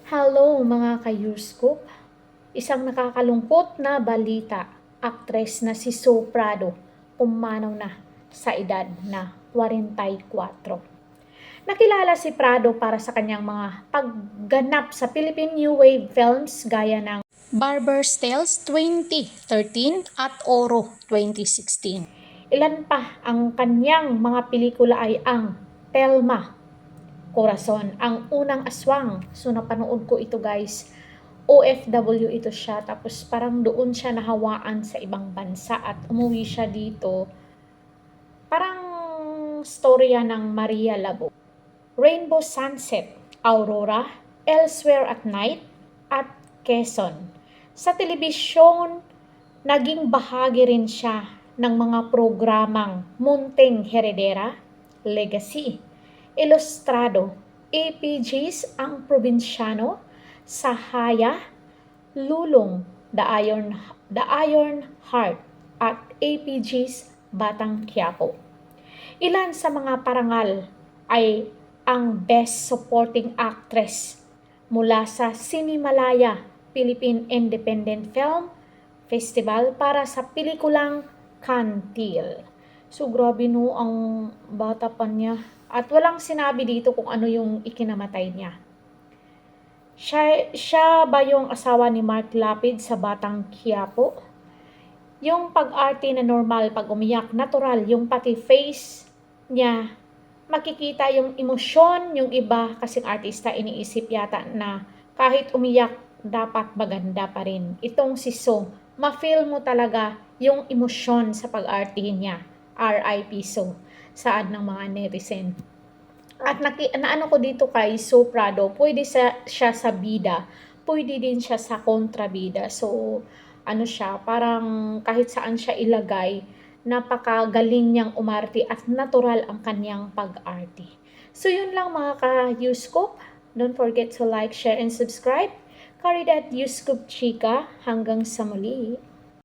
Hello mga ka-Yurscoop! Isang nakakalungkot na balita. Aktres na si So Prado pumanaw na sa edad na 44. Nakilala si Prado para sa kanyang mga pagganap sa Philippine New Wave films gaya ng Barber's Tales 2013 at Oro 2016. Ilan pa ang kanyang mga pelikula ay ang Telma, Corazon, ang unang aswang. So napanood ko ito guys. OFW ito siya, tapos parang doon siya nahawaan sa ibang bansa at umuwi siya dito. Parang storya ng Maria Labo. Rainbow Sunset, Aurora, Elsewhere at Night, at Quezon. Sa telebisyon, naging bahagi rin siya ng mga programang Munting Heredera, Legacy, Ilustrado, APGs Ang Probinsyano, Sahaya, Lulong, The Iron Heart, at APGs Batang Quiapo. Ilan sa mga parangal ay ang Best Supporting Actress mula sa Cinemalaya Philippine Independent Film Festival para sa pelikulang Kantil. So grabe no, ang bata pa niya. At walang sinabi dito kung ano yung ikinamatay niya. Siya ba yung asawa ni Mark Lapid sa Batang Quiapo? Yung pag-arte na normal, pag umiyak, natural, yung pati face niya, makikita yung emosyon, yung iba kasing artista iniisip yata na kahit umiyak, dapat maganda pa rin. Itong si So, ma-feel mo talaga yung emosyon sa pag-artihin niya. R.I.P. So, saad ng mga netizen. At naano ko dito kay So Prado, pwede siya sa bida, pwede din siya sa kontrabida. So, ano siya, parang kahit saan siya ilagay, napakagaling niyang umarte at natural ang kanyang pag-arte. So, yun lang mga ka-Yuskop. Don't forget to like, share, and subscribe. Caridad Yuskop Chika. Hanggang sa muli.